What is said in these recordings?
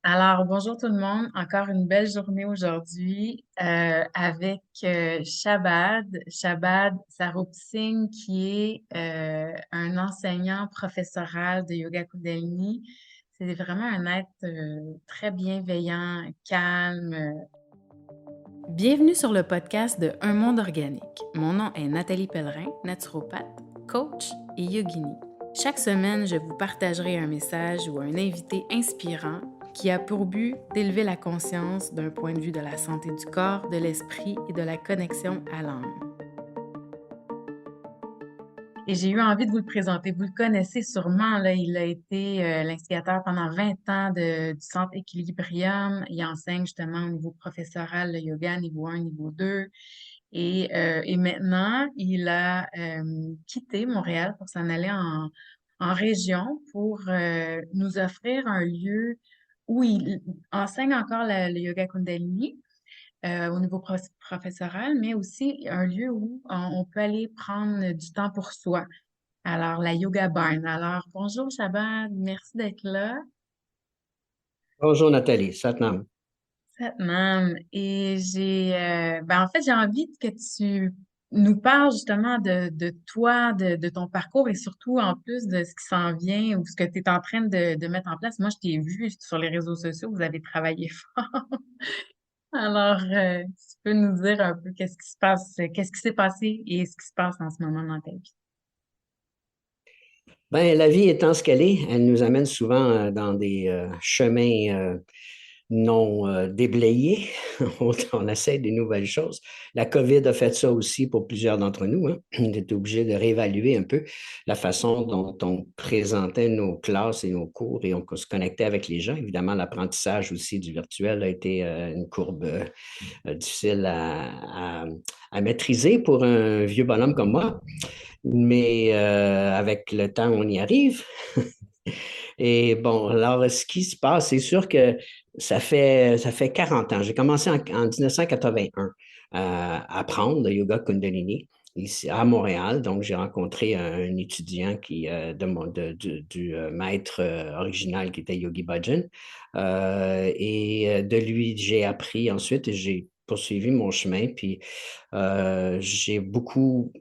Alors, bonjour tout le monde. Encore une belle journée aujourd'hui avec Shabad Sarup Singh, qui est un enseignant professoral de yoga Kundalini. C'est vraiment un être très bienveillant, calme. Bienvenue sur le podcast de Un monde organique. Mon nom est Nathalie Pellerin, naturopathe, coach et yogini. Chaque semaine, je vous partagerai un message ou un invité inspirant qui a pour but d'élever la conscience d'un point de vue de la santé du corps, de l'esprit et de la connexion à l'âme. Et j'ai eu envie de vous le présenter. Vous le connaissez sûrement, là, il a été l'instigateur pendant 20 ans du Centre Équilibrium. Il enseigne justement au niveau professoral le yoga niveau 1, niveau 2. Et maintenant, il a quitté Montréal pour s'en aller en région pour nous offrir un lieu où il enseigne encore le yoga Kundalini au niveau professoral, mais aussi un lieu où on peut aller prendre du temps pour soi. Alors, la Yoga Barn. Alors, bonjour Shabbat, merci d'être là. Bonjour Nathalie, Satnam. Satnam. Et en fait, j'ai envie que tu nous parles justement de toi, de ton parcours et surtout en plus de ce qui s'en vient ou ce que tu es en train de mettre en place. Moi, je t'ai vu sur les réseaux sociaux, vous avez travaillé fort. Alors, tu peux nous dire un peu qu'est-ce qui se passe, qu'est-ce qui s'est passé et ce qui se passe en ce moment dans ta vie. Ben, la vie étant ce qu'elle est, elle nous amène souvent dans des chemins non déblayés. On essaie des nouvelles choses. La COVID a fait ça aussi pour plusieurs d'entre nous, hein. On était obligé de réévaluer un peu la façon dont on présentait nos classes et nos cours et on se connectait avec les gens. Évidemment, l'apprentissage aussi du virtuel a été une courbe difficile à maîtriser pour un vieux bonhomme comme moi. Mais avec le temps, on y arrive. Et bon, alors, ce qui se passe, c'est sûr que ça fait 40 ans. J'ai commencé en 1981 à apprendre le yoga Kundalini ici à Montréal. Donc, j'ai rencontré un étudiant du maître original qui était Yogi Bhajan. Et de lui, j'ai appris ensuite et j'ai poursuivi mon chemin. Puis, j'ai beaucoup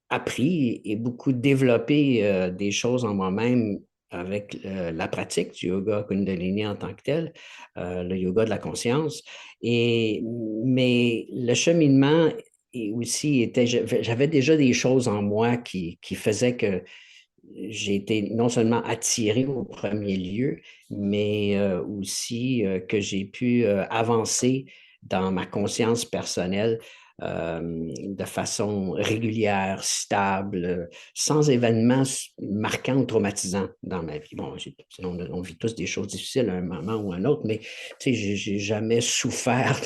appris et beaucoup développé des choses en moi-même avec la pratique du yoga Kundalini en tant que tel, le yoga de la conscience. Mais le cheminement aussi était, j'avais déjà des choses en moi qui faisaient que j'ai été non seulement attiré au premier lieu, mais aussi que j'ai pu avancer dans ma conscience personnelle de façon régulière, stable, sans événements marquants ou traumatisants dans ma vie. Bon, on vit tous des choses difficiles à un moment ou à un autre, mais tu sais, j'ai jamais souffert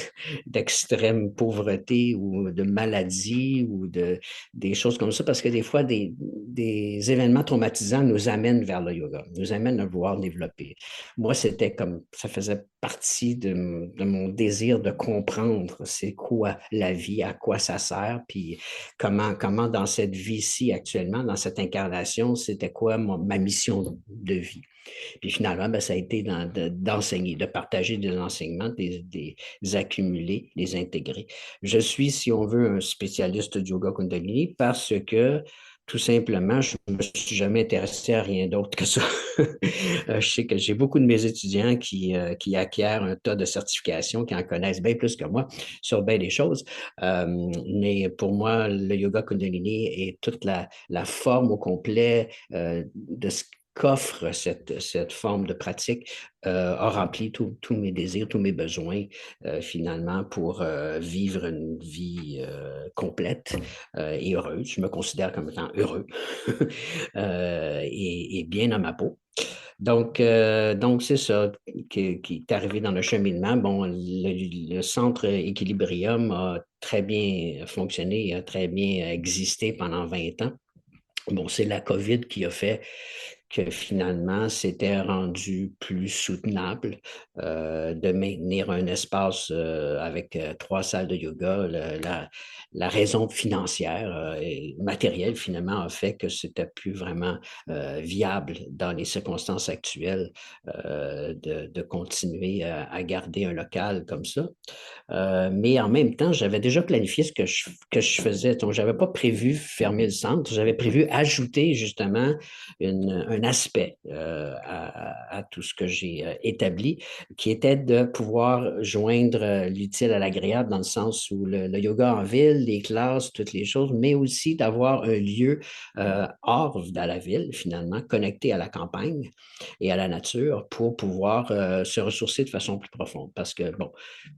d'extrême pauvreté ou de maladie ou des choses comme ça, parce que des fois, des événements traumatisants nous amènent vers le yoga, nous amènent à vouloir développer. Moi, c'était comme, ça faisait partie de mon désir de comprendre c'est quoi la vie, à quoi ça sert, puis comment dans cette vie-ci actuellement, dans cette incarnation, c'était quoi ma mission de vie. Puis finalement, ben, ça a été d'enseigner, de partager des enseignements, des accumuler, les intégrer. Je suis, si on veut, un spécialiste du yoga Kundalini parce que tout simplement, je ne me suis jamais intéressé à rien d'autre que ça. Je sais que j'ai beaucoup de mes étudiants qui acquièrent un tas de certifications, qui en connaissent bien plus que moi sur bien des choses. Mais pour moi, le yoga Kundalini est toute la forme au complet de ce qu'offre cette forme de pratique a rempli tous mes désirs, tous mes besoins finalement pour vivre une vie complète et heureuse. Je me considère comme étant heureux et bien à ma peau. Donc c'est ça qui est arrivé dans le cheminement. Bon, le centre Equilibrium a très bien fonctionné, a très bien existé pendant 20 ans. Bon, c'est la COVID qui a fait que finalement, c'était rendu plus soutenable de maintenir un espace avec 3 salles de yoga. La raison financière et matérielle, finalement, a fait que c'était plus vraiment viable dans les circonstances actuelles de continuer à garder un local comme ça. Mais en même temps, j'avais déjà planifié ce que je faisais. Donc, je n'avais pas prévu fermer le centre. J'avais prévu ajouter justement un aspect à tout ce que j'ai établi, qui était de pouvoir joindre l'utile à l'agréable dans le sens où le yoga en ville, les classes, toutes les choses, mais aussi d'avoir un lieu hors de la ville, finalement, connecté à la campagne et à la nature pour pouvoir se ressourcer de façon plus profonde. Parce que, bon,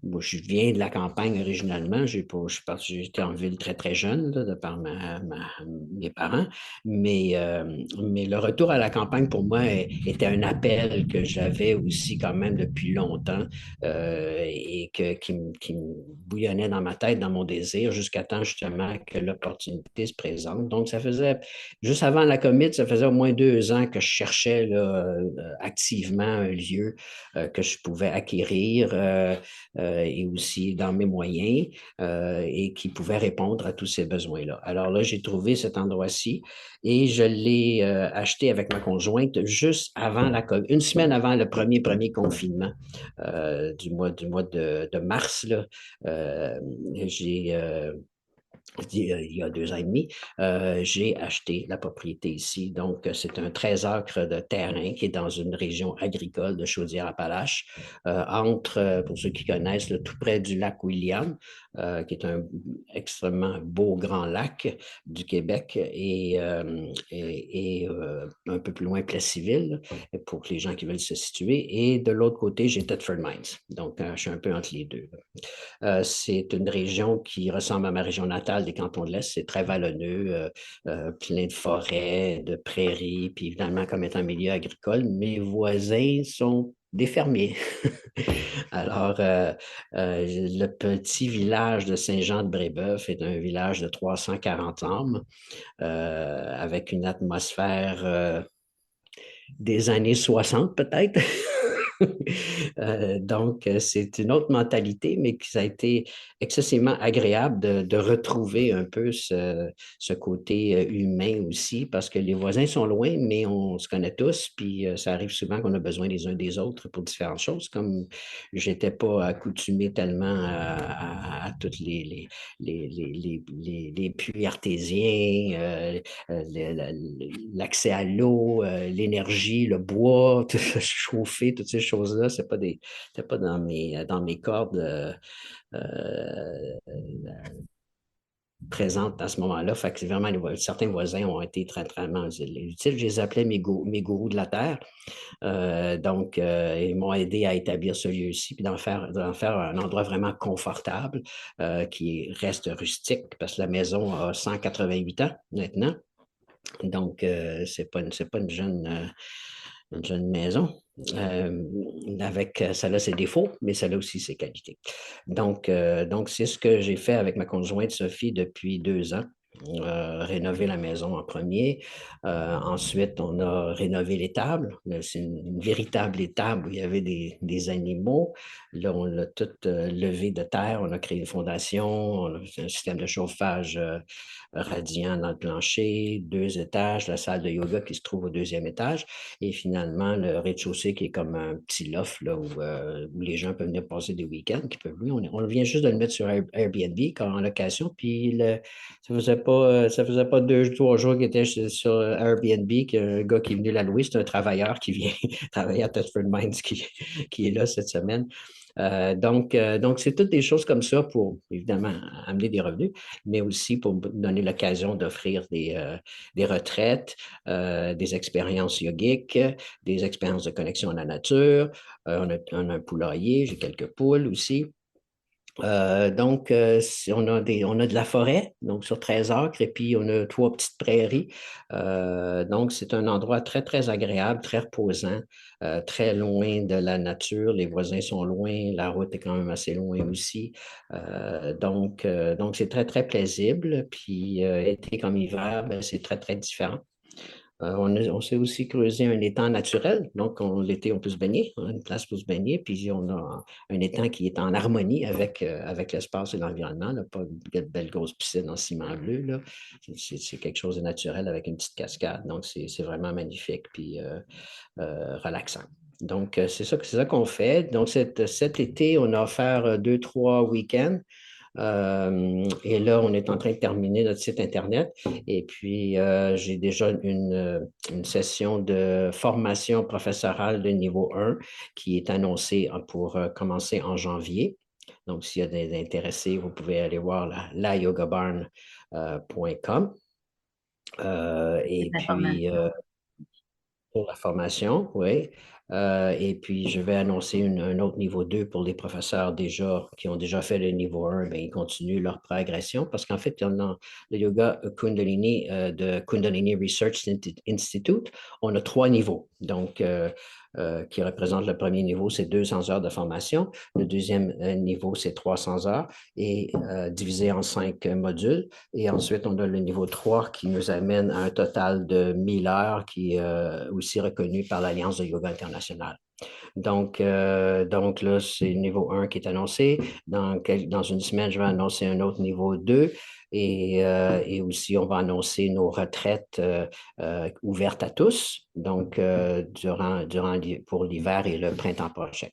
moi, je viens de la campagne originalement. J'étais en ville très, très jeune, là, de par mes parents. Mais le retour à la campagne, pour moi, était un appel que j'avais aussi quand même depuis longtemps et qui me bouillonnait dans ma tête, dans mon désir, jusqu'à temps justement que l'opportunité se présente. Donc, ça faisait, juste avant la commit, ça faisait au moins 2 ans que je cherchais là, activement un lieu que je pouvais acquérir et aussi dans mes moyens et qui pouvait répondre à tous ces besoins-là. Alors là, j'ai trouvé cet endroit-ci et je l'ai acheté avec ma conjointe juste avant une semaine avant le premier confinement du mois de mars. Là, j'ai il y a 2 ans et demi, j'ai acheté la propriété ici. Donc, c'est un 13 acres de terrain qui est dans une région agricole de Chaudière-Appalaches, pour ceux qui connaissent, là, tout près du lac William, qui est un extrêmement beau grand lac du Québec, et un peu plus loin, Plessisville, pour les gens qui veulent se situer. Et de l'autre côté, j'ai Thetford Mines. Donc, je suis un peu entre les deux. C'est une région qui ressemble à ma région natale des Cantons de l'Est. C'est très vallonneux, plein de forêts, de prairies, puis évidemment, comme étant un milieu agricole, mes voisins sont des fermiers. Alors, le petit village de Saint-Jean-de-Brébeuf est un village de 340 âmes, avec une atmosphère des années 60 peut-être. Donc, c'est une autre mentalité, mais ça a été excessivement agréable de retrouver un peu ce côté humain aussi, parce que les voisins sont loin, mais on se connaît tous, puis ça arrive souvent qu'on a besoin les uns des autres pour différentes choses, comme j'étais pas accoutumé tellement à toutes les puits artésiens, l'accès à l'eau, l'énergie, le bois, tout ça, chauffer, toutes ces choses-là, c'était pas dans mes cordes présentes à ce moment-là. Fait que c'est vraiment certains voisins ont été très, très utiles. Je les appelais mes gourous de la terre. Donc, ils m'ont aidé à établir ce lieu-ci, puis d'en faire un endroit vraiment confortable, qui reste rustique, parce que la maison a 188 ans maintenant. Donc, c'est pas une jeune maison. Ça a ses défauts, mais ça a aussi ses qualités. Donc, c'est ce que j'ai fait avec ma conjointe Sophie depuis 2 ans. Rénover la maison en premier. Ensuite, on a rénové l'étable. C'est une véritable étable où il y avait des animaux. Là, on l'a tout levé de terre. On a créé une fondation. On a fait un système de chauffage radiant dans le plancher, 2 étages, la salle de yoga qui se trouve au deuxième étage, et finalement le rez-de-chaussée qui est comme un petit loft là, où les gens peuvent venir passer des week-ends, qui peuvent louer. On vient juste de le mettre sur Airbnb en location, puis ça faisait pas 2 3 jours qu'il était sur Airbnb qu'un gars qui est venu la louer, c'est un travailleur qui vient travailler à Thetford Mines qui est là cette semaine. Donc, c'est toutes des choses comme ça pour, évidemment, amener des revenus, mais aussi pour donner l'occasion d'offrir des retraites, des expériences yogiques, des expériences de connexion à la nature. On a un poulailler, j'ai quelques poules aussi. Donc, on a de la forêt, donc sur 13 acres, et puis on a 3 petites prairies. Donc, c'est un endroit très, très agréable, très reposant, très loin de la nature. Les voisins sont loin, la route est quand même assez loin aussi. Donc c'est très, très paisible. Puis, été comme hiver, ben, c'est très, très différent. On s'est aussi creusé un étang naturel, donc l'été, on peut se baigner, on a une place pour se baigner, puis on a un étang qui est en harmonie avec l'espace et l'environnement, là, pas une belle grosse piscine en ciment bleu, là. C'est quelque chose de naturel avec une petite cascade, donc c'est vraiment magnifique, puis relaxant. Donc, c'est ça qu'on fait. Donc, cet été, on a offert 2, 3 week-ends. Et là, on est en train de terminer notre site Internet. Et puis, j'ai déjà une session de formation professorale de niveau 1 qui est annoncée pour commencer en janvier. Donc, s'il y a des intéressés, vous pouvez aller voir layogabarn.com. Cette Et puis, information. pour la formation, oui. Et puis, je vais annoncer un autre niveau 2 pour les professeurs qui ont déjà fait le niveau 1, bien, ils continuent leur progression parce qu'en fait, on a le yoga Kundalini de Kundalini Research Institute, on a 3 niveaux. Donc, qui représentent le premier niveau, c'est 200 heures de formation. Le deuxième niveau, c'est 300 heures et divisé en 5 modules. Et ensuite, on a le niveau 3 qui nous amène à un total de 1000 heures qui est aussi reconnu par l'Alliance de yoga internationale. Donc là, c'est le niveau 1 qui est annoncé. Dans une semaine, je vais annoncer un autre niveau 2 et aussi, on va annoncer nos retraites ouvertes à tous, donc pour l'hiver et le printemps prochain.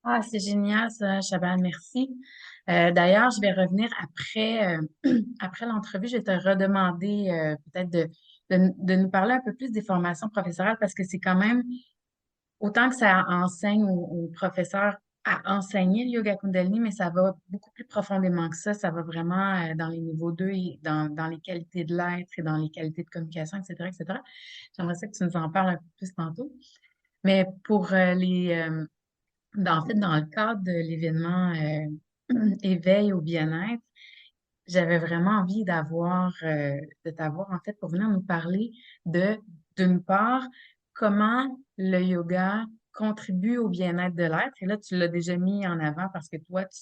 Ah, c'est génial, ça, Chaban, merci. D'ailleurs, je vais revenir après, après l'entrevue. Je vais te redemander peut-être de nous parler un peu plus des formations professorales parce que c'est quand même, autant que ça enseigne aux professeurs à enseigner le yoga Kundalini, mais ça va beaucoup plus profondément que ça. Ça va vraiment dans les niveaux 2 et dans les qualités de l'être et dans les qualités de communication, etc., etc. J'aimerais ça que tu nous en parles un peu plus tantôt. Mais pour en fait, dans le cadre de l'événement Éveil au bien-être, j'avais vraiment envie de t'avoir en fait pour venir nous parler de, d'une part, comment le yoga contribue au bien-être de l'être. Et là, tu l'as déjà mis en avant parce que toi, tu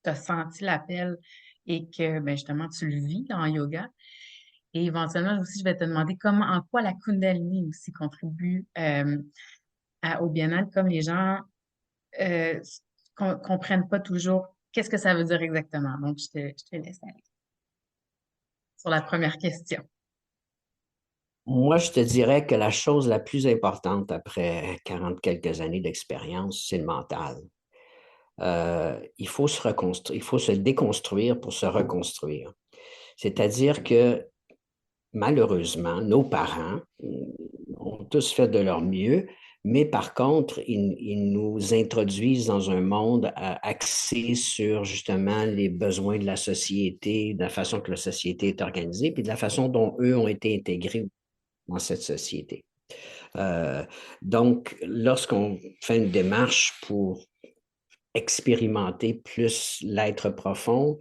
as senti l'appel et que ben, justement, tu le vis en yoga. Et éventuellement aussi, je vais te demander en quoi la Kundalini aussi contribue au bien-être, comme les gens euh, comprennent pas toujours qu'est-ce que ça veut dire exactement. Donc, je te laisse aller sur la première question. Moi, je te dirais que la chose la plus importante après 40 quelques années d'expérience, c'est le mental. Il faut se reconstruire, il faut se déconstruire pour se reconstruire. C'est-à-dire que malheureusement, nos parents ont tous fait de leur mieux, mais par contre, ils nous introduisent dans un monde axé sur justement les besoins de la société, de la façon que la société est organisée, puis de la façon dont eux ont été intégrés dans cette société. Euh, donc, lorsqu'on fait une démarche pour expérimenter plus l'être profond,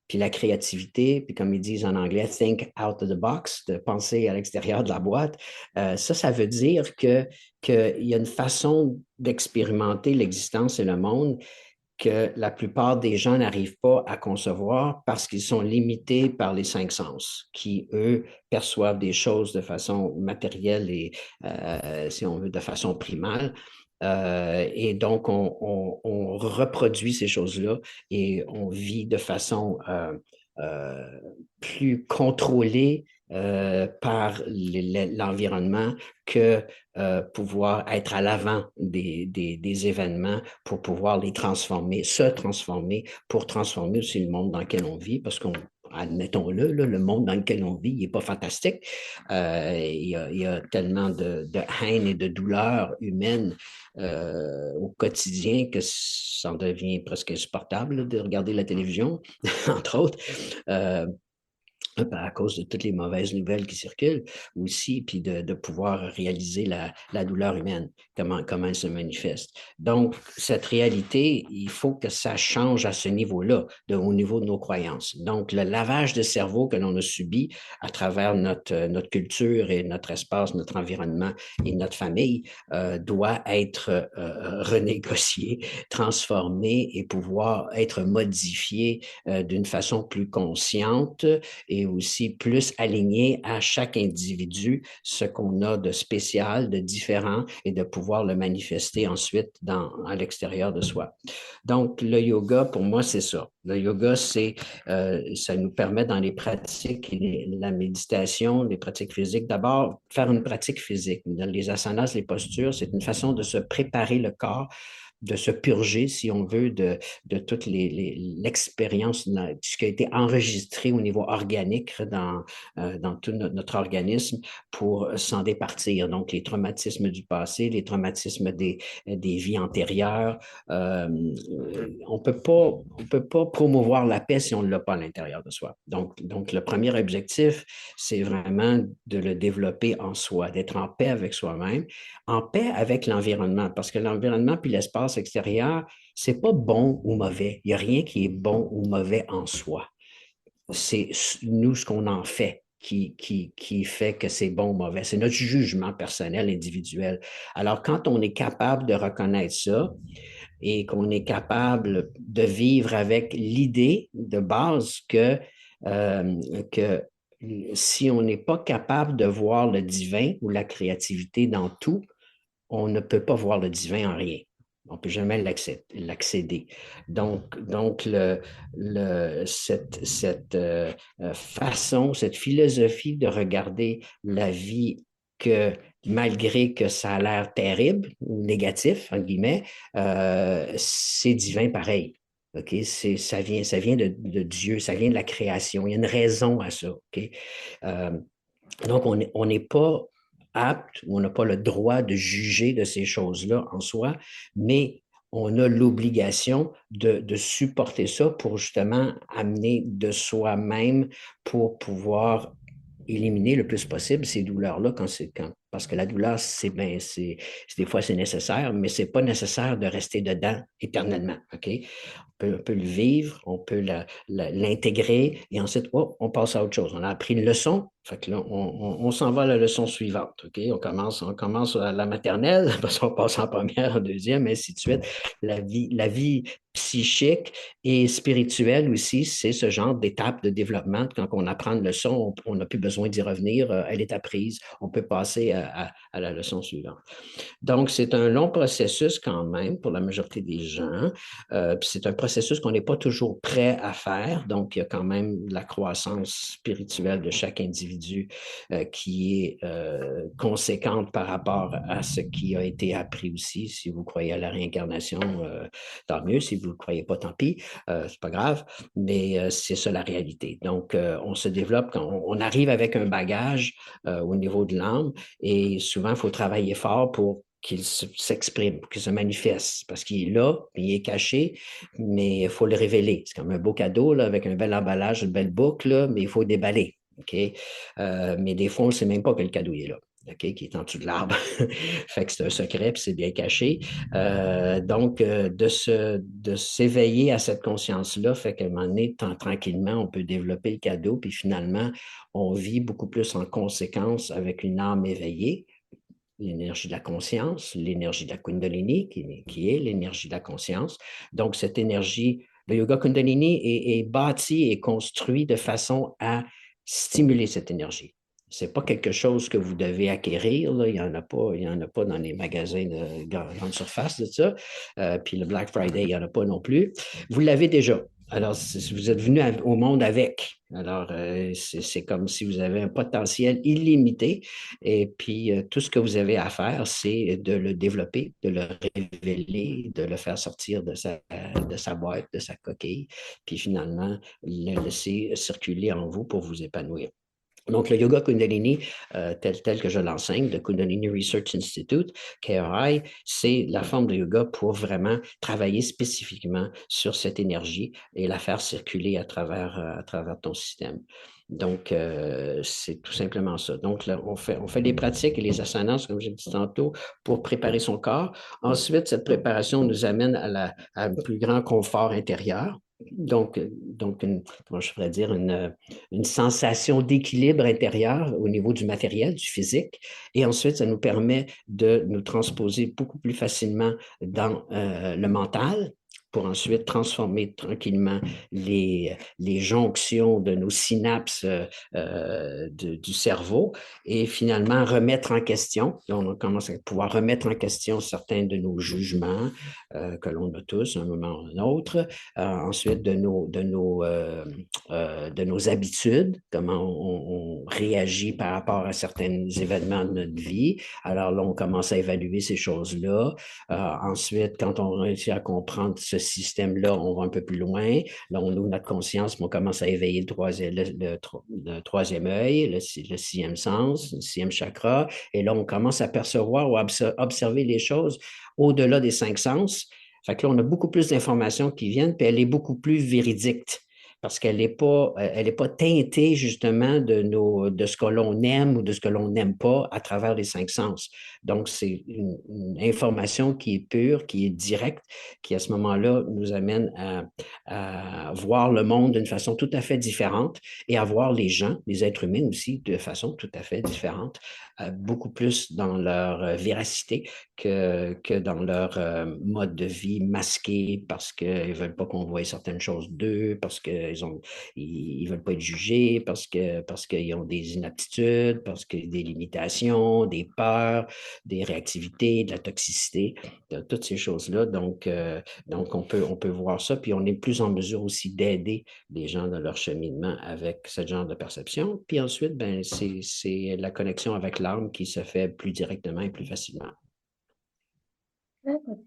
puis la créativité, puis comme ils disent en anglais, think out of the box, de penser à l'extérieur de la boîte, ça veut dire qu'il y a une façon d'expérimenter l'existence et le monde que la plupart des gens n'arrivent pas à concevoir parce qu'ils sont limités par les 5 sens, qui, eux, perçoivent des choses de façon matérielle et, si on veut, de façon primale. Et donc, on reproduit ces choses-là et on vit de façon euh, plus contrôlée par l'environnement que pouvoir être à l'avant des événements pour pouvoir les transformer, se transformer, pour transformer aussi le monde dans lequel on vit, parce qu'on admettons-le, le monde dans lequel on vit, il n'est pas fantastique. Il y a tellement de haine et de douleur humaine au quotidien que ça en devient presque insupportable de regarder la télévision, entre autres. À cause de toutes les mauvaises nouvelles qui circulent aussi, puis de pouvoir réaliser la douleur humaine, comment elle se manifeste. Donc, cette réalité, il faut que ça change à ce niveau-là, au niveau de nos croyances. Donc, le lavage de cerveau que l'on a subi à travers notre culture et notre espace, notre environnement et notre famille doit être renégocié, transformé et pouvoir être modifié d'une façon plus consciente et aussi plus aligner à chaque individu ce qu'on a de spécial, de différent et de pouvoir le manifester ensuite à l'extérieur de soi. Donc, le yoga, pour moi, c'est ça. Le yoga, ça nous permet dans les pratiques, la méditation, les pratiques physiques, d'abord, faire une pratique physique. Dans les asanas, les postures, c'est une façon de se préparer le corps, de se purger, si on veut, de toute l'expérience, ce qui a été enregistré au niveau organique dans tout notre organisme pour s'en départir. Donc, les traumatismes du passé, les traumatismes des vies antérieures. On peut pas promouvoir la paix si on ne l'a pas à l'intérieur de soi. Donc, le premier objectif, c'est vraiment de le développer en soi, d'être en paix avec soi-même, en paix avec l'environnement, parce que l'environnement puis l'espace extérieur, c'est pas bon ou mauvais. Il n'y a rien qui est bon ou mauvais en soi. C'est nous ce qu'on en fait qui fait que c'est bon ou mauvais. C'est notre jugement personnel, individuel. Alors, quand on est capable de reconnaître ça et qu'on est capable de vivre avec l'idée de base que si on n'est pas capable de voir le divin ou la créativité dans tout, on ne peut pas voir le divin en rien. On ne peut jamais l'accéder. Donc cette façon, cette philosophie de regarder la vie que malgré que ça a l'air terrible ou négatif, entre guillemets, c'est divin pareil. OK? Ça vient de Dieu, ça vient de la création. Il y a une raison à ça. OK? Euh, donc, on n'est pas apte ou on n'a pas le droit de juger de ces choses-là en soi, mais on a l'obligation de supporter ça pour justement amener de soi-même pour pouvoir éliminer le plus possible ces douleurs-là parce que la douleur, des fois c'est nécessaire, mais c'est pas nécessaire de rester dedans éternellement. OK? On peut le vivre, on peut l'intégrer et ensuite, on passe à autre chose. On a appris une leçon, fait que là, on s'en va à la leçon suivante. OK? On commence à la maternelle, parce qu'on passe en première, en deuxième, ainsi de suite. La vie psychique et spirituelle aussi, c'est ce genre d'étape de développement. Quand on apprend une leçon, on n'a plus besoin d'y revenir, elle est apprise, on peut passer à la leçon suivante. Donc, c'est un long processus quand même pour la majorité des gens. Puis c'est un processus qu'on n'est pas toujours prêt à faire. Donc, il y a quand même la croissance spirituelle de chaque individu qui est conséquente par rapport à ce qui a été appris aussi. Si vous croyez à la réincarnation, tant mieux. Si vous ne croyez pas, tant pis. C'est pas grave. Mais c'est ça la réalité. Donc, on se développe quand on arrive avec un bagage au niveau de l'âme et souvent, il faut travailler fort pour qu'il s'exprime, qu'il se manifeste, parce qu'il est là, il est caché, mais il faut le révéler. C'est comme un beau cadeau là, avec un bel emballage, une belle boucle, là, mais il faut déballer. Okay? Mais des fois, on ne sait même pas que le cadeau est là. Okay, qui est en dessous de l'arbre. Fait que c'est un secret, puis c'est bien caché. Donc, de s'éveiller à cette conscience-là, fait qu'à un moment donné, tranquillement, on peut développer le cadeau, puis finalement, on vit beaucoup plus en conséquence avec une âme éveillée, l'énergie de la conscience, l'énergie de la Kundalini, qui est l'énergie de la conscience. Donc, cette énergie, le yoga Kundalini est bâti et construit de façon à stimuler cette énergie. Ce n'est pas quelque chose que vous devez acquérir. Là. Il n'y en a pas dans les magasins de grande surface de ça. Puis le Black Friday, il n'y en a pas non plus. Vous l'avez déjà. Alors, vous êtes venu au monde avec. Alors, c'est comme si vous avez un potentiel illimité. Et puis, tout ce que vous avez à faire, c'est de le développer, de le révéler, de le faire sortir de sa boîte, de sa coquille, puis finalement, le laisser circuler en vous pour vous épanouir. Donc, le yoga Kundalini, tel que je l'enseigne, le Kundalini Research Institute, KRI, c'est la forme de yoga pour vraiment travailler spécifiquement sur cette énergie et la faire circuler à travers ton système. Donc, c'est tout simplement ça. Donc, là, on fait des pratiques et les asanas, comme j'ai dit tantôt, pour préparer son corps. Ensuite, cette préparation nous amène à un plus grand confort intérieur. Donc comment je pourrais dire, une sensation d'équilibre intérieur au niveau du matériel, du physique. Et ensuite, ça nous permet de nous transposer beaucoup plus facilement dans le mental pour ensuite transformer tranquillement les jonctions de nos synapses du cerveau et finalement remettre en question. On commence à pouvoir remettre en question certains de nos jugements que l'on a tous à un moment ou un autre. Ensuite, de nos habitudes, comment on réagit par rapport à certains événements de notre vie. Alors là, on commence à évaluer ces choses-là. Ensuite, quand on réussit à comprendre ce système-là, on va un peu plus loin. Là, on ouvre notre conscience, mais on commence à éveiller le troisième œil, le sixième sens, le sixième chakra. Et là, on commence à percevoir ou à observer les choses au-delà des cinq sens. Fait que là, on a beaucoup plus d'informations qui viennent, puis elle est beaucoup plus véridique parce qu'elle n'est pas, elle est pas teintée justement de ce que l'on aime ou de ce que l'on n'aime pas à travers les cinq sens. Donc, c'est une information qui est pure, qui est directe, qui à ce moment-là nous amène à voir le monde d'une façon tout à fait différente et à voir les gens, les êtres humains aussi, de façon tout à fait différente, beaucoup plus dans leur véracité que dans leur mode de vie masqué parce qu'ils ne veulent pas qu'on voie certaines choses d'eux, parce qu'ils ne veulent pas être jugés, parce qu'ils ont des inaptitudes, parce qu'il y a des limitations, des peurs, des réactivités, de la toxicité, de toutes ces choses-là. Donc on peut voir ça, puis on est plus en mesure aussi d'aider les gens dans leur cheminement avec ce genre de perception. Puis ensuite, ben, c'est la connexion avec l'âme qui se fait plus directement et plus facilement.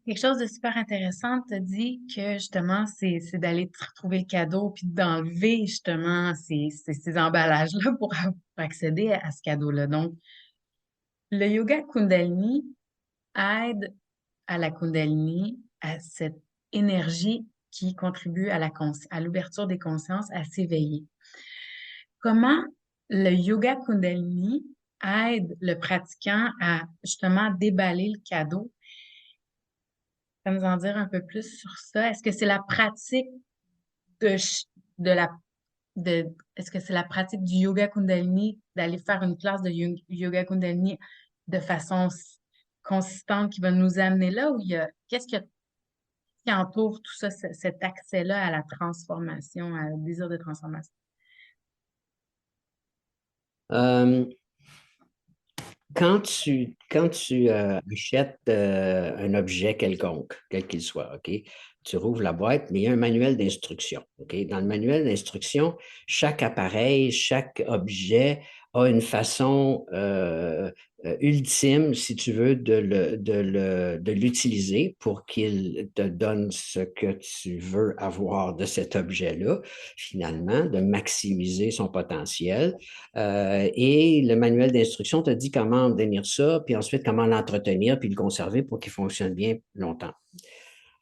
Quelque chose de super intéressant, tu dit que justement, c'est d'aller trouver le cadeau puis d'enlever justement ces emballages-là pour accéder à ce cadeau-là. Donc, le yoga Kundalini aide à la Kundalini, à cette énergie qui contribue à l'ouverture des consciences, à s'éveiller. Comment le yoga Kundalini aide le pratiquant à justement déballer le cadeau? Tu peux nous en dire un peu plus sur ça? Est-ce que c'est la pratique de, ch- de la de est-ce que c'est la pratique du yoga Kundalini, d'aller faire une classe de yoga Kundalini de façon consistante qui va nous amener là ou qui entoure tout ça, cet accès-là à la transformation, au désir de transformation? Euh, quand tu achètes un objet quelconque, quel qu'il soit, OK, tu rouvres la boîte, mais il y a un manuel d'instruction. OK? Dans le manuel d'instruction, chaque appareil, chaque objet a une façon ultime, si tu veux, de l'utiliser pour qu'il te donne ce que tu veux avoir de cet objet-là, finalement, de maximiser son potentiel. Et le manuel d'instruction te dit comment obtenir ça, puis ensuite comment l'entretenir, puis le conserver pour qu'il fonctionne bien longtemps.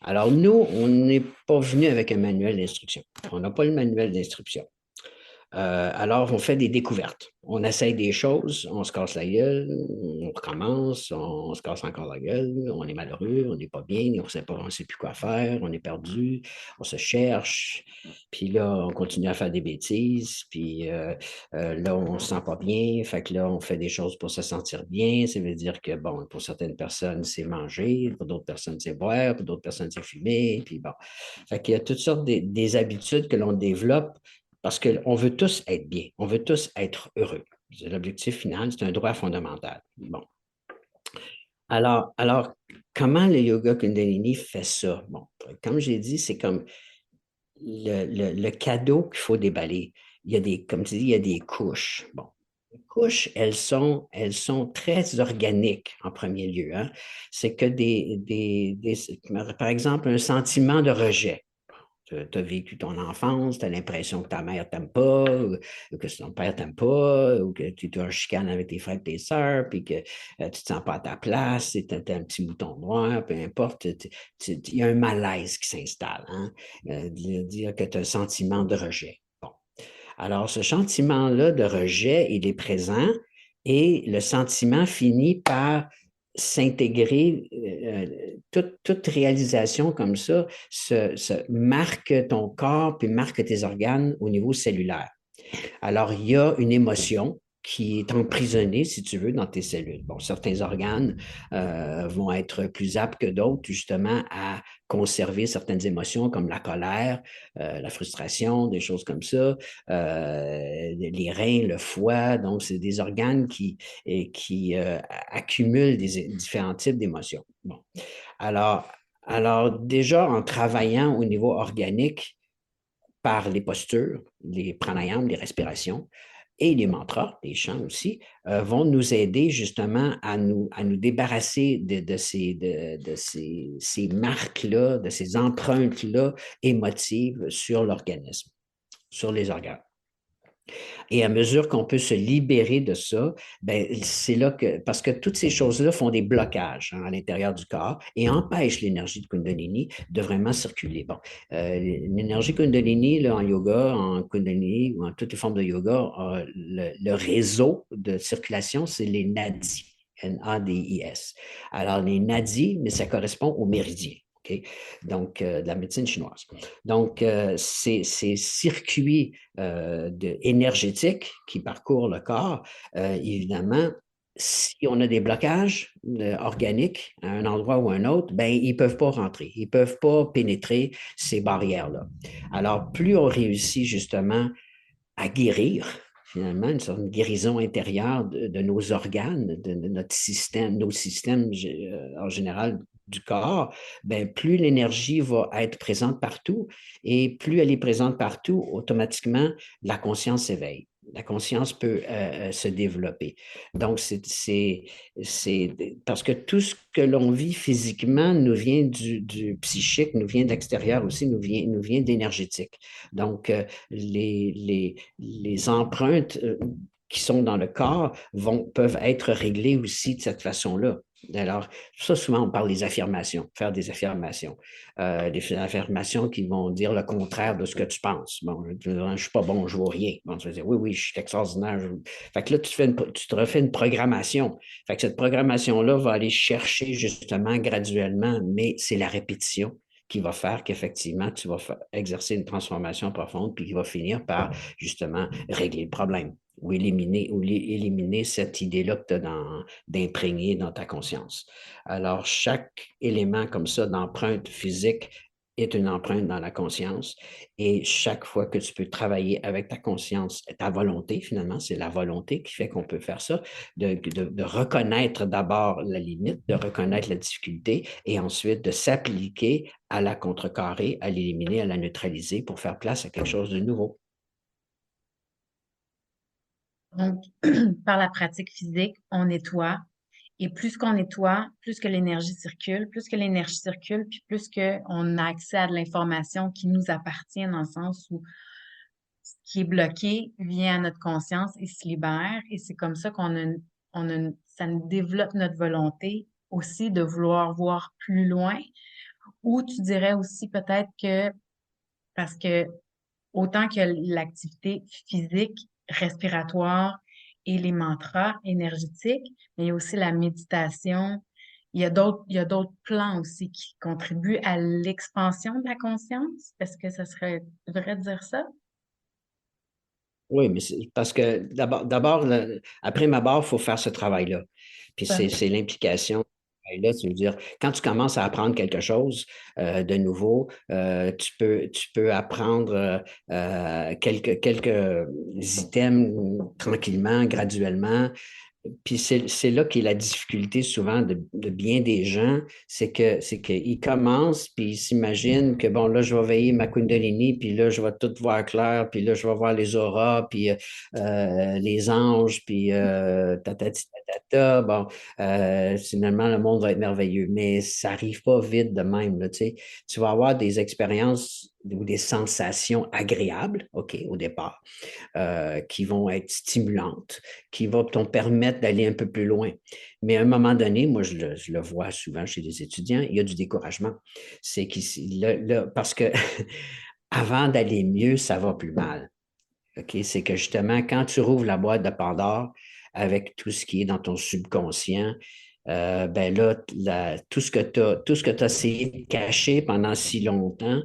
Alors, nous, on n'est pas venu avec un manuel d'instruction. On n'a pas le manuel d'instruction. Alors, on fait des découvertes. On essaye des choses, on se casse la gueule, on recommence, on se casse encore la gueule, on est malheureux, on n'est pas bien, on ne sait plus quoi faire, on est perdu, on se cherche, puis là, on continue à faire des bêtises, puis là, on ne se sent pas bien, fait que là, on fait des choses pour se sentir bien, ça veut dire que, bon, pour certaines personnes, c'est manger, pour d'autres personnes, c'est boire, pour d'autres personnes, c'est fumer, puis bon. Fait qu'il y a toutes sortes des habitudes que l'on développe parce qu'on veut tous être bien, on veut tous être heureux. C'est l'objectif final, c'est un droit fondamental. Bon. Alors, comment le yoga Kundalini fait ça? Bon, comme j'ai dit, c'est comme le cadeau qu'il faut déballer. Il y a des, comme tu dis, il y a des couches. Bon. Les couches, elles sont très organiques en premier lieu. Hein. C'est que par exemple, un sentiment de rejet. Tu as vécu ton enfance, tu as l'impression que ta mère t'aime pas, ou que ton père t'aime pas, ou que tu es en chicane avec tes frères et tes sœurs, puis que tu te sens pas à ta place, tu as un petit bouton noir, peu importe. Il y a un malaise qui s'installe, hein? Dire que tu as un sentiment de rejet. Bon. Alors, ce sentiment-là de rejet, il est présent et le sentiment finit par s'intégrer, toute réalisation comme ça marque ton corps puis marque tes organes au niveau cellulaire. Alors, il y a une émotion qui est emprisonné, si tu veux, dans tes cellules. Bon, certains organes vont être plus aptes que d'autres, justement, à conserver certaines émotions comme la colère, la frustration, des choses comme ça, les reins, le foie. Donc, c'est des organes qui accumulent différents types d'émotions. Bon. Alors, alors, déjà, en travaillant au niveau organique par les postures, les pranayams, les respirations, et les mantras, les chants aussi, vont nous aider justement à nous débarrasser ces marques-là, de ces empreintes-là émotives sur l'organisme, sur les organes. Et à mesure qu'on peut se libérer de ça, ben, c'est là que, parce que toutes ces choses-là font des blocages à l'intérieur du corps et empêchent l'énergie de Kundalini de vraiment circuler. Bon, l'énergie Kundalini, là, en yoga, en Kundalini ou en toutes les formes de yoga, le réseau de circulation, c'est les nadis. N-A-D-I-S. Alors, les nadis, mais ça correspond aux méridiens. Okay? Donc, de la médecine chinoise. Donc, ces circuits énergétiques qui parcourent le corps, évidemment, si on a des blocages organiques à un endroit ou à un autre, ben, ils ne peuvent pas rentrer, ils ne peuvent pas pénétrer ces barrières-là. Alors, plus on réussit justement à guérir, finalement, une sorte de guérison intérieure de nos organes, de notre système, nos systèmes en général du corps, ben, plus l'énergie va être présente partout et plus elle est présente partout, automatiquement, la conscience s'éveille. La conscience peut se développer. Donc, c'est parce que tout ce que l'on vit physiquement nous vient du psychique, nous vient de l'extérieur aussi, nous vient d'énergétique. Donc, les empreintes qui sont dans le corps peuvent être réglées aussi de cette façon-là. Alors, ça, souvent, on parle des affirmations, faire des affirmations qui vont dire le contraire de ce que tu penses. Bon, je ne suis pas bon, je ne vaux rien. Bon, tu vas dire, oui, oui, je suis extraordinaire. Fait que là, tu te refais une programmation. Fait que cette programmation-là va aller chercher justement graduellement, mais c'est la répétition qui va faire qu'effectivement, tu vas exercer une transformation profonde, puis qui va finir par justement régler le problème ou éliminer cette idée-là que tu as d'imprégner dans ta conscience. Alors, chaque élément comme ça d'empreinte physique est une empreinte dans la conscience. Et chaque fois que tu peux travailler avec ta conscience, ta volonté, finalement, c'est la volonté qui fait qu'on peut faire ça, de reconnaître d'abord la limite, de reconnaître la difficulté et ensuite de s'appliquer à la contrecarrer, à l'éliminer, à la neutraliser pour faire place à quelque chose de nouveau. Donc, par la pratique physique, on nettoie. Et plus qu'on nettoie, plus que l'énergie circule, puis plus qu'on a accès à de l'information qui nous appartient dans le sens où ce qui est bloqué vient à notre conscience et se libère. Et c'est comme ça ça nous développe notre volonté aussi de vouloir voir plus loin. Ou tu dirais aussi peut-être que, parce que autant que l'activité physique, respiratoire et les mantras énergétiques, mais il y a aussi la méditation. Il y a d'autres plans aussi qui contribuent à l'expansion de la conscience. Est-ce que ça serait vrai de dire ça? Oui, mais c'est parce que d'abord, après ma barre, il faut faire ce travail-là. Puis Ça. c'est l'implication. Là, tu veux dire, quand tu commences à apprendre quelque chose de nouveau, tu peux apprendre quelques items tranquillement, graduellement. Puis c'est là qu'est la difficulté souvent de bien des gens, c'est qu'ils commencent, puis ils s'imaginent que, bon, là, je vais veiller ma Kundalini, puis là, je vais tout voir clair, puis là, je vais voir les auras, puis les anges, puis tatati tatata. Bon, finalement, le monde va être merveilleux, mais ça n'arrive pas vite de même, là, tu sais. Tu vas avoir des expériences ou des sensations agréables, OK, au départ qui vont être stimulantes, qui vont te permettre d'aller un peu plus loin. Mais à un moment donné, moi, je le vois souvent chez les étudiants, il y a du découragement. C'est parce que avant d'aller mieux, ça va plus mal. OK? C'est que justement, quand tu rouvres la boîte de Pandore avec tout ce qui est dans ton subconscient, ben là, tout ce que tu as essayé de cacher pendant si longtemps,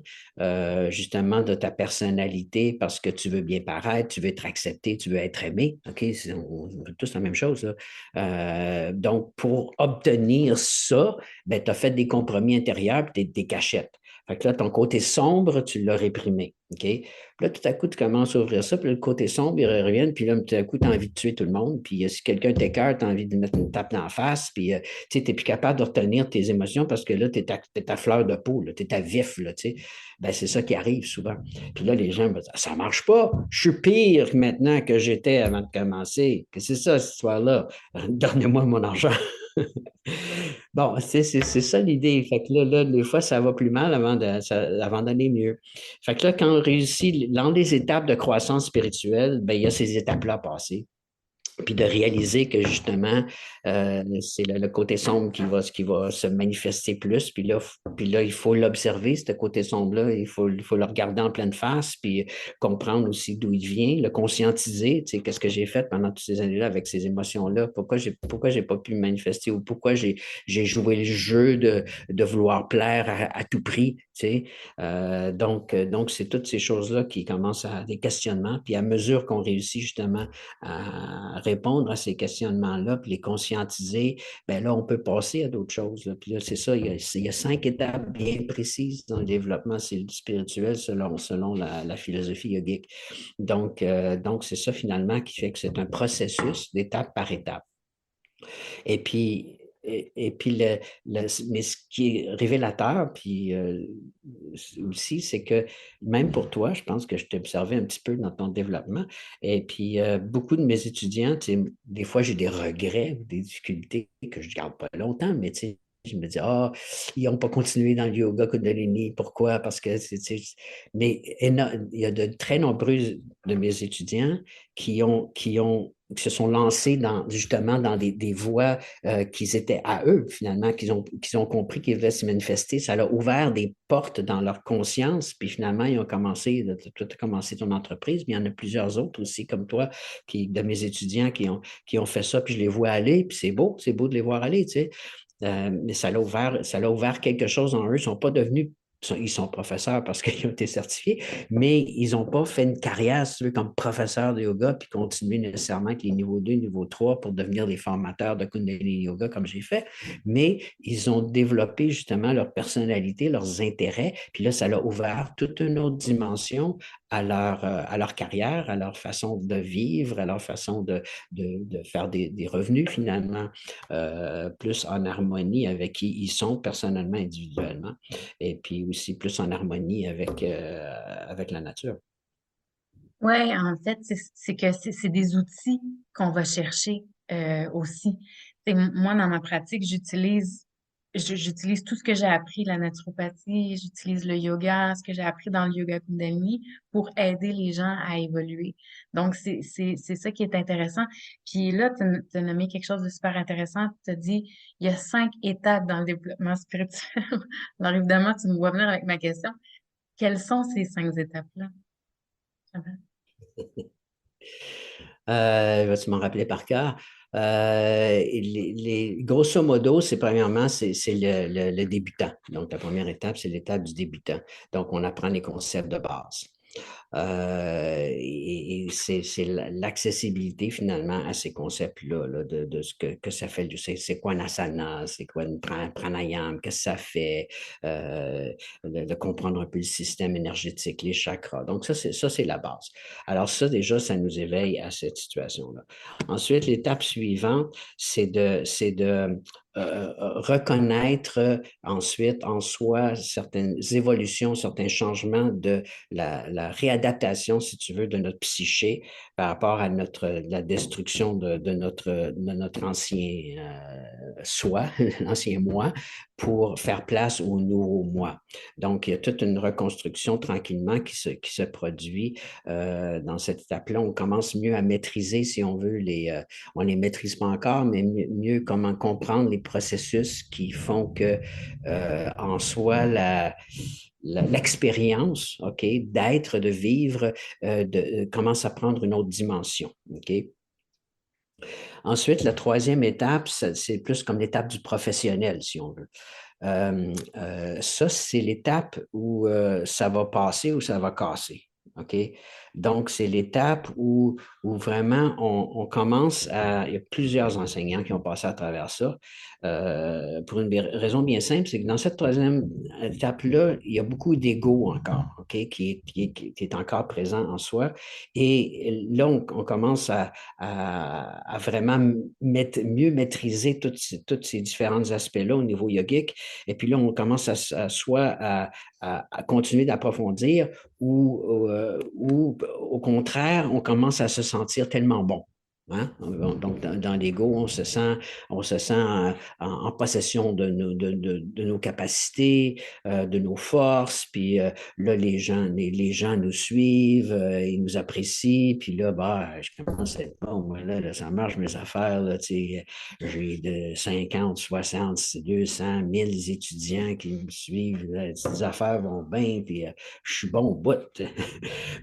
justement, de ta personnalité, parce que tu veux bien paraître, tu veux être accepté, tu veux être aimé, OK? On veut tous la même chose, là. Donc, pour obtenir ça, ben, tu as fait des compromis intérieurs et des cachettes. Fait que là, ton côté sombre, tu l'as réprimé. OK? Puis là, tout à coup, tu commences à ouvrir ça, puis le côté sombre, il revient, puis là, tout à coup, tu as envie de tuer tout le monde. Puis si quelqu'un t'écœure, tu as envie de mettre une tape dans la face, puis tu n'es plus capable de retenir tes émotions parce que là, tu es à fleur de peau, tu es à vif. Là, ben, c'est ça qui arrive souvent. Puis là, les gens me disent ça marche pas, je suis pire maintenant que j'étais avant de commencer. Que c'est ça, cette histoire-là? Donnez-moi mon argent. Bon, c'est ça l'idée. Fait que là, des fois, ça va plus mal avant d'aller mieux. Fait que là, quand on réussit dans les étapes de croissance spirituelle, ben, il y a ces étapes-là à passer. Puis de réaliser que justement, c'est le côté sombre qui va se manifester plus. Puis là il faut l'observer, ce côté sombre-là. Il faut le regarder en pleine face, puis comprendre aussi d'où il vient, le conscientiser. Tu sais, qu'est-ce que j'ai fait pendant toutes ces années-là avec ces émotions-là? Pourquoi j'ai pas pu me manifester ou pourquoi j'ai joué le jeu de vouloir plaire à tout prix? Tu sais? Donc, c'est toutes ces choses-là qui commencent à des questionnements. Puis à mesure qu'on réussit justement à répondre à ces questionnements-là, puis les conscientiser, bien là, on peut passer à d'autres choses. Là. Puis là, c'est ça, il y a 5 étapes bien précises dans le développement spirituel selon la philosophie yogique. Donc, c'est ça finalement qui fait que c'est un processus d'étape par étape. Et puis, mais ce qui est révélateur, puis aussi, c'est que même pour toi, je pense que je t'ai observé un petit peu dans ton développement. Et puis, beaucoup de mes étudiants, tu sais, des fois, j'ai des regrets, des difficultés que je ne garde pas longtemps, mais tu sais, je me dis, ah, ils n'ont pas continué dans le yoga Kundalini. Pourquoi? Parce que, mais il y a de très nombreux de mes étudiants qui se sont lancés justement dans des voies qu'ils étaient à eux, finalement, qu'ils ont compris qu'ils devaient se manifester. Ça leur a ouvert des portes dans leur conscience, puis finalement, ils ont commencé, tu as commencé ton entreprise, mais il y en a plusieurs autres aussi, comme toi, de mes étudiants qui ont fait ça, puis je les vois aller, puis c'est beau de les voir aller, tu sais. Mais ça l'a ouvert quelque chose en eux. Ils ne sont pas devenus ils sont professeurs parce qu'ils ont été certifiés, mais ils n'ont pas fait une carrière, si tu veux, comme professeur de yoga, puis continuer nécessairement avec les niveaux 2, niveau 3 pour devenir des formateurs de Kundalini Yoga comme j'ai fait, mais ils ont développé justement leur personnalité, leurs intérêts, puis là, ça l'a ouvert toute une autre dimension à leur carrière, à leur façon de vivre, à leur façon de faire des revenus finalement, plus en harmonie avec qui ils sont personnellement, individuellement et puis aussi plus en harmonie avec la nature. Ouais, en fait, c'est que c'est des outils qu'on va chercher aussi. Moi, dans ma pratique, j'utilise tout ce que j'ai appris, la naturopathie, j'utilise le yoga, ce que j'ai appris dans le yoga Kundalini pour aider les gens à évoluer. Donc, c'est ça qui est intéressant. Puis là, tu as nommé quelque chose de super intéressant. Tu as dit, il y a 5 étapes dans le développement spirituel. Alors, évidemment, tu me vois venir avec ma question. Quelles sont ces 5 étapes-là? Vas-tu m'en rappeler par cœur? Grosso modo, premièrement, c'est le débutant. Donc, la première étape, c'est l'étape du débutant. Donc, on apprend les concepts de base. Et c'est l'accessibilité finalement à ces concepts-là, là, de ce que ça fait. C'est quoi un asana, c'est quoi une pranayama, qu'est-ce que ça fait, de comprendre un peu le système énergétique, les chakras. Donc ça, c'est la base. Alors ça, déjà, ça nous éveille à cette situation-là. Ensuite, l'étape suivante, c'est de reconnaître ensuite en soi certaines évolutions, certains changements de la réadaptation, si tu veux, de notre psyché par rapport à la destruction de notre ancien soi, l'ancien moi, pour faire place au nouveau moi. Donc, il y a toute une reconstruction tranquillement qui se produit dans cette étape-là. On commence mieux à maîtriser, si on veut, on ne les maîtrise pas encore, mais mieux comment comprendre les processus qui font que, en soi, l'expérience, OK, d'être, de vivre, commence à prendre une autre dimension, OK? Ensuite, la troisième étape, c'est plus comme l'étape du professionnel, si on veut. Ça, c'est l'étape où ça va passer ou ça va casser. OK? Donc, c'est l'étape où vraiment on commence à. Il y a plusieurs enseignants qui ont passé à travers ça. Pour une raison bien simple, c'est que dans cette troisième étape-là, il y a beaucoup d'ego encore, OK, qui est encore présent en soi. Et là, on commence à vraiment mieux maîtriser tous ces différents aspects-là au niveau yogique. Et puis là, on commence soit à continuer d'approfondir ou au contraire, on commence à se sentir tellement bon. Hein? Donc, dans l'ego, on se sent en possession de nos capacités, de nos forces, puis là, les gens nous suivent, ils nous apprécient, puis là, bah, je commence à être bon, moi, là, ça marche mes affaires, là, j'ai de 50, 60, 200, 1000 étudiants qui me suivent, là, les affaires vont bien, puis je suis bon au bout.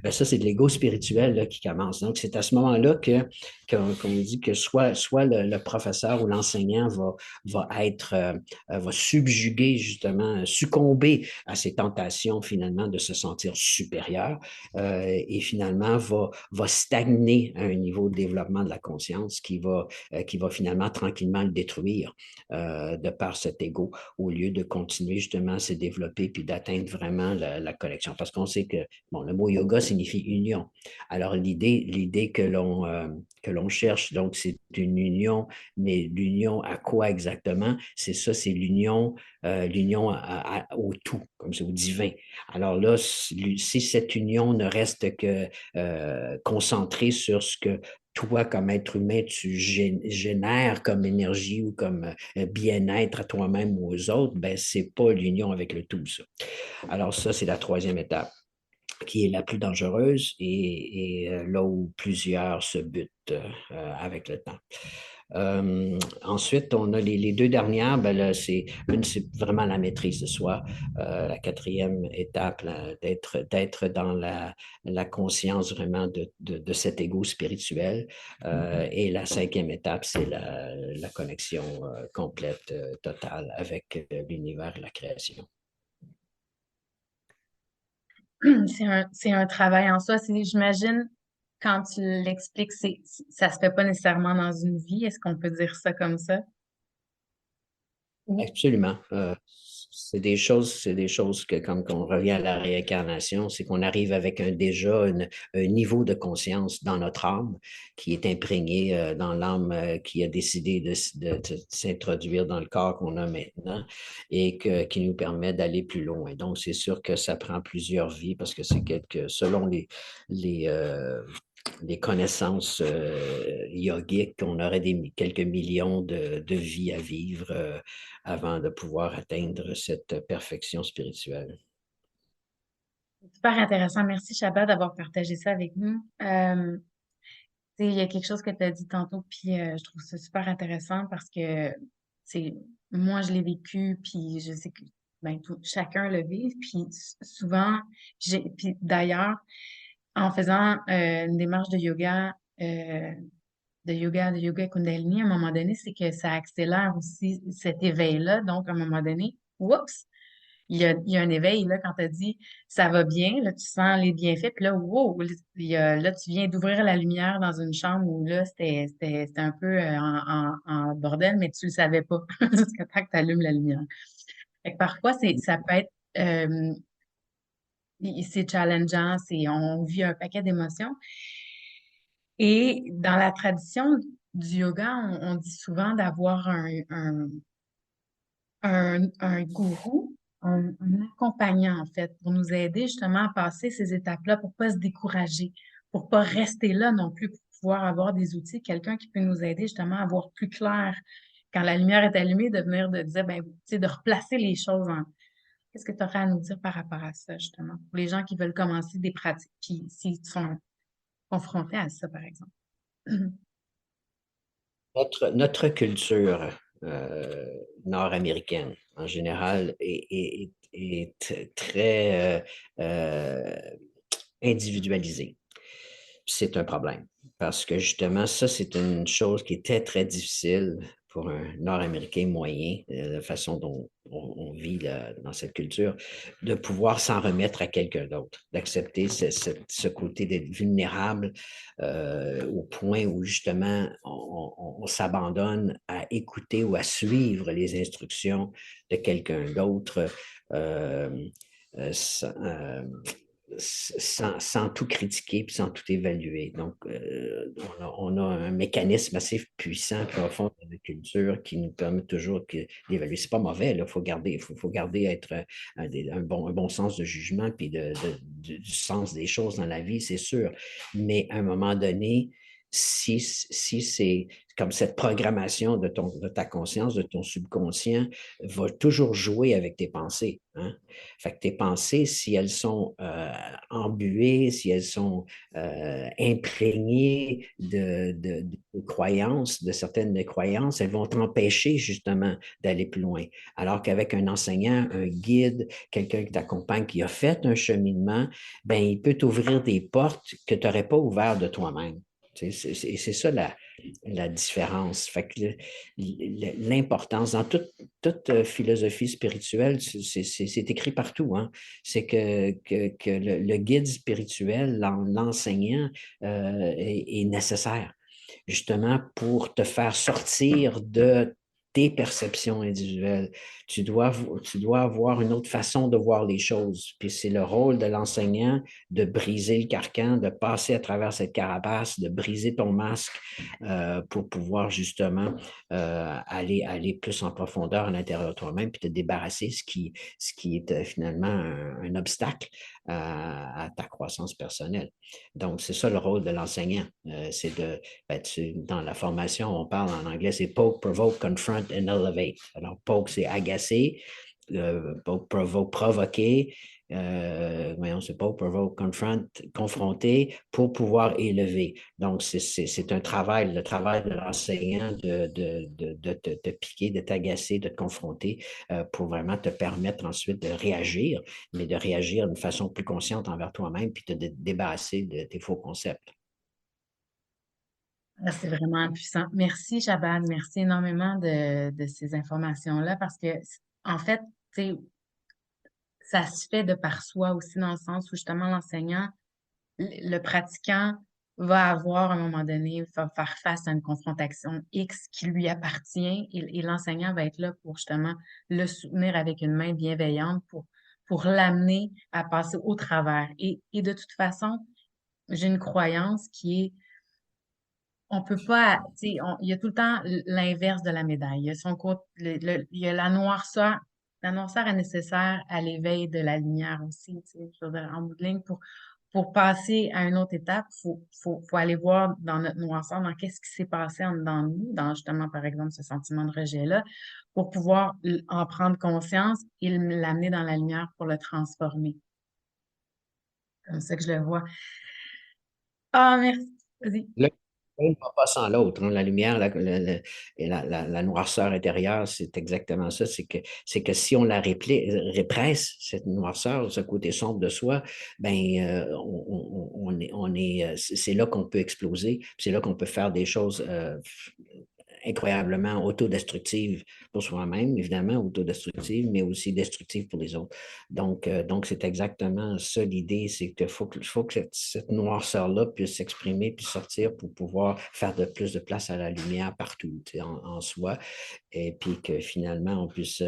Ben, ça, c'est de l'ego spirituel là, qui commence. Donc, c'est à ce moment-là qu'on dit que soit le professeur ou l'enseignant va subjuguer, justement, succomber à ces tentations, finalement, de se sentir supérieur et finalement va stagner à un niveau de développement de la conscience qui va finalement tranquillement le détruire de par cet ego au lieu de continuer justement à se développer puis d'atteindre vraiment la collection. Parce qu'on sait que bon, le mot yoga signifie union. Alors, l'idée que l'on cherche, donc, c'est une union, mais l'union à quoi exactement? C'est ça, c'est l'union au tout, comme c'est au divin. Alors là, si cette union ne reste que concentrée sur ce que toi, comme être humain, tu génères comme énergie ou comme bien-être à toi-même ou aux autres, ben, c'est pas l'union avec le tout, ça. Alors ça, c'est la troisième étape qui est la plus dangereuse et là où plusieurs se butent avec le temps. Ensuite, on a les deux dernières, ben là, une, c'est vraiment la maîtrise de soi. La quatrième étape, d'être dans la conscience vraiment de cet ego spirituel. Et la cinquième étape, c'est la connexion complète, totale avec l'univers et la création. C'est un travail en soi. J'imagine, quand tu l'expliques, ça se fait pas nécessairement dans une vie. Est-ce qu'on peut dire ça comme ça? Oui. Absolument. C'est des choses que, comme on revient à la réincarnation, c'est qu'on arrive avec un niveau de conscience dans notre âme qui est imprégné dans l'âme qui a décidé de s'introduire dans le corps qu'on a maintenant et qui nous permet d'aller plus loin. Donc, c'est sûr que ça prend plusieurs vies parce que selon les connaissances yogiques, on aurait quelques millions de vies à vivre avant de pouvoir atteindre cette perfection spirituelle. Super intéressant. Merci, Shabbat, d'avoir partagé ça avec nous. Tu sais, il y a quelque chose que tu as dit tantôt, puis je trouve ça super intéressant parce que c'est moi, je l'ai vécu, puis je sais que ben, chacun le vit. Puis souvent, puis d'ailleurs, en faisant une démarche de yoga Kundalini, à un moment donné, c'est que ça accélère aussi cet éveil-là. Donc, à un moment donné, oups, il y a un éveil, là, quand tu as dit ça va bien, là, tu sens les bienfaits, puis là, wow, là, tu viens d'ouvrir la lumière dans une chambre où là, c'était un peu en bordel, mais tu le savais pas jusqu'à temps que tu allumes la lumière. Fait que parfois, ça peut être c'est challengeant, on vit un paquet d'émotions. Et dans la tradition du yoga, on dit souvent d'avoir un gourou, un accompagnant, en fait, pour nous aider justement à passer ces étapes-là, pour pas se décourager, pour pas rester là non plus, pour pouvoir avoir des outils, quelqu'un qui peut nous aider justement à voir plus clair quand la lumière est allumée, de venir de dire, ben, tu sais, de replacer les choses en. Qu'est-ce que tu aurais à nous dire par rapport à ça, justement, pour les gens qui veulent commencer des pratiques, puis s'ils sont confrontés à ça, par exemple? Notre culture nord-américaine, en général, est très individualisée. c'est un problème. Parce que justement, ça, c'est une chose qui est très, très difficile pour un Nord-Américain moyen, la façon dont on vit là, dans cette culture, de pouvoir s'en remettre à quelqu'un d'autre, d'accepter ce côté d'être vulnérable au point où justement on s'abandonne à écouter ou à suivre les instructions de quelqu'un d'autre. Euh, sans, sans tout critiquer puis sans tout évaluer. Donc, on a un mécanisme assez puissant, profond dans la culture qui nous permet toujours d'évaluer. C'est pas mauvais, il faut garder être un bon sens de jugement puis du sens des choses dans la vie, c'est sûr. Mais à un moment donné, si c'est comme cette programmation de ta conscience, de ton subconscient, va toujours jouer avec tes pensées. Hein? Fait que tes pensées, si elles sont embuées, si elles sont imprégnées de croyances, de certaines croyances, elles vont t'empêcher justement d'aller plus loin. Alors qu'avec un enseignant, un guide, quelqu'un qui t'accompagne, qui a fait un cheminement, ben, il peut t'ouvrir des portes que tu n'aurais pas ouvertes de toi-même. C'est ça la différence. Fait que l'importance dans toute philosophie spirituelle, c'est écrit partout. Hein? C'est que le guide spirituel, l'enseignant, est nécessaire justement pour te faire sortir de tes perceptions individuelles. Tu dois avoir une autre façon de voir les choses. Puis c'est le rôle de l'enseignant de briser le carcan, de passer à travers cette carapace, de briser ton masque pour pouvoir justement aller plus en profondeur à l'intérieur de toi-même, puis te débarrasser ce qui est finalement un obstacle à ta croissance personnelle. Donc, c'est ça le rôle de l'enseignant. C'est dans la formation, on parle en anglais, c'est poke, provoke, confront and elevate. Alors, poke, c'est agacer, poke, provoke, provoquer, voyons, c'est poke, provoke, confront, confronter pour pouvoir élever. Donc, c'est un travail, le travail de l'enseignant de te piquer, de t'agacer, de te confronter pour vraiment te permettre ensuite de réagir, mais de réagir d'une façon plus consciente envers toi-même, puis de te débarrasser de tes faux concepts. Ah, c'est vraiment puissant. Merci, Shabbat. Merci énormément de ces informations-là parce que, en fait, tu sais, ça se fait de par soi aussi dans le sens où justement l'enseignant, le pratiquant va avoir à un moment donné, va faire face à une confrontation X qui lui appartient et l'enseignant va être là pour justement le soutenir avec une main bienveillante pour l'amener à passer au travers. Et de toute façon, j'ai une croyance qui est on peut pas, tu sais, il y a tout le temps l'inverse de la médaille. Il y a son côté, il y a la noirceur. La noirceur est nécessaire à l'éveil de la lumière aussi, tu sais, je veux dire, en bout de ligne, pour passer à une autre étape, faut aller voir dans notre noirceur, dans qu'est-ce qui s'est passé en dedans de nous, dans justement, par exemple, ce sentiment de rejet-là, pour pouvoir en prendre conscience et l'amener dans la lumière pour le transformer. Comme ça que je le vois. Ah, merci. Vas-y. Le un ne va pas sans l'autre. Hein. La lumière et la noirceur intérieure, c'est exactement ça. C'est que si on la répresse, cette noirceur, ce côté sombre de soi, ben, c'est là qu'on peut exploser. C'est là qu'on peut faire des choses incroyablement autodestructive pour soi-même, évidemment, autodestructive, mais aussi destructive pour les autres. Donc c'est exactement ça l'idée, c'est qu'il faut que cette noirceur-là puisse s'exprimer, puis sortir pour pouvoir faire de plus de place à la lumière partout en soi, et puis que finalement, on puisse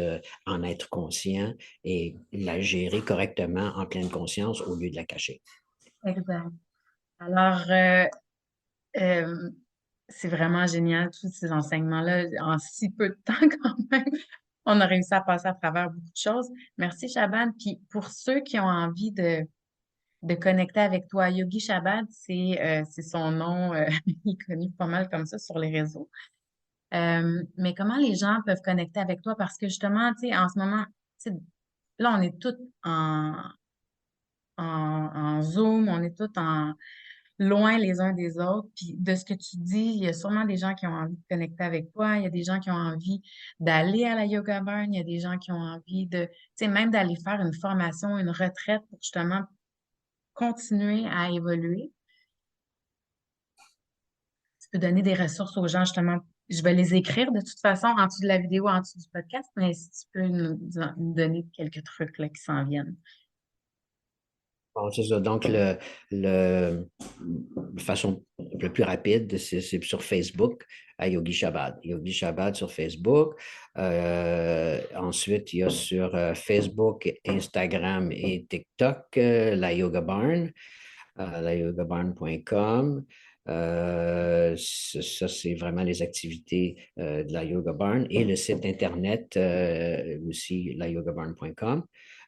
en être conscient et la gérer correctement en pleine conscience au lieu de la cacher. Exact. Alors, euh, c'est vraiment génial, tous ces enseignements-là, en si peu de temps quand même. On a réussi à passer à travers beaucoup de choses. Merci, Shaban. Puis pour ceux qui ont envie de connecter avec toi, Yogi Shaban, c'est son nom, il est connu pas mal comme ça sur les réseaux. Mais comment les gens peuvent connecter avec toi? Parce que justement, tu sais, en ce moment, tu sais, là, on est tous en Zoom, on est tous loin les uns des autres. Puis de ce que tu dis, il y a sûrement des gens qui ont envie de connecter avec toi, il y a des gens qui ont envie d'aller à la yoga burn, il y a des gens qui ont envie tu sais, même d'aller faire une formation, une retraite pour justement continuer à évoluer. tu peux donner des ressources aux gens, justement. Je vais les écrire de toute façon en dessous de la vidéo, en dessous du podcast, mais si tu peux nous donner quelques trucs là, qui s'en viennent. Bon, c'est ça. Donc, de façon le plus rapide, c'est sur Facebook, à Yogi Shabbat. Yogi Shabbat sur Facebook. Ensuite, il y a sur Facebook, Instagram et TikTok, la Yoga Barn, layogabarn.com. Ça, c'est vraiment les activités de la Yoga Barn et le site Internet aussi, layogabarn.com.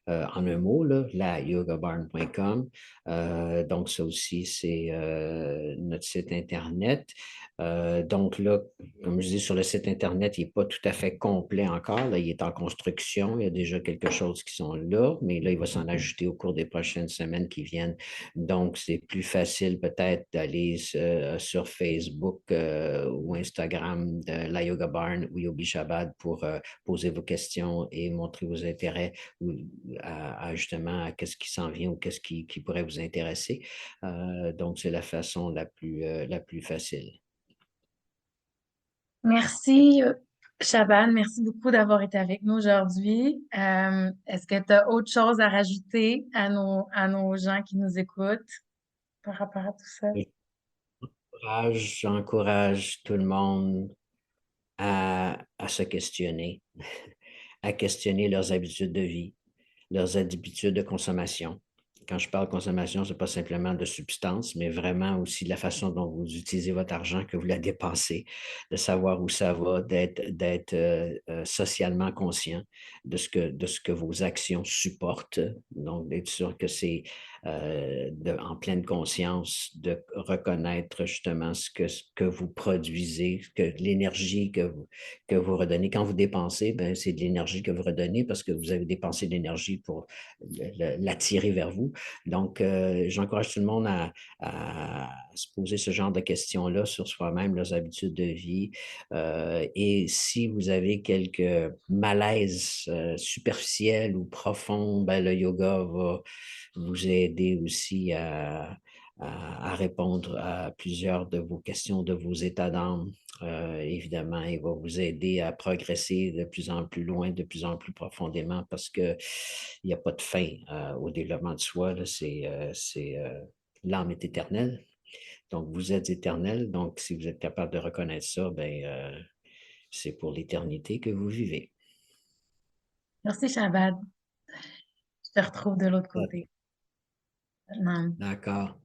En un mot, là, layogabarn.com. Donc, ça aussi, c'est notre site Internet. Donc là, comme je dis, sur le site Internet, il n'est pas tout à fait complet encore. Là, il est en construction. Il y a déjà quelque chose qui sont là, mais là, il va s'en ajouter au cours des prochaines semaines qui viennent. Donc, c'est plus facile peut-être d'aller sur Facebook ou Instagram de la Yoga Barn ou Yogi Shabbat pour poser vos questions et montrer vos intérêts justement à qu'est-ce qui s'en vient ou qu'est-ce qui pourrait vous intéresser. Donc, c'est la façon la plus facile. Merci, Chaban. Merci beaucoup d'avoir été avec nous aujourd'hui. Est-ce que tu as autre chose à rajouter à nos gens qui nous écoutent par rapport à tout ça? J'encourage tout le monde à se questionner, à questionner leurs habitudes de vie, leurs habitudes de consommation. Quand je parle de consommation, ce n'est pas simplement de substances, mais vraiment aussi de la façon dont vous utilisez votre argent, que vous la dépensez, de savoir où ça va, d'être socialement conscient de ce que vos actions supportent. Donc, d'être sûr que c'est en pleine conscience de reconnaître justement ce que vous produisez, que l'énergie que vous redonnez. Quand vous dépensez, ben, c'est de l'énergie que vous redonnez parce que vous avez dépensé de l'énergie pour l'attirer vers vous. Donc, j'encourage tout le monde à se poser ce genre de questions-là sur soi-même, leurs habitudes de vie. Et si vous avez quelques malaises superficiels ou profonds, ben, le yoga va vous aider aussi à répondre à plusieurs de vos questions, de vos états d'âme. Évidemment, il va vous aider à progresser de plus en plus loin, de plus en plus profondément parce qu'il n'y a pas de fin au développement de soi. L'âme est éternelle. Donc, vous êtes éternel. Donc, si vous êtes capable de reconnaître ça, ben, c'est pour l'éternité que vous vivez. Merci, Shabbat. Je te retrouve de l'autre côté. D'accord.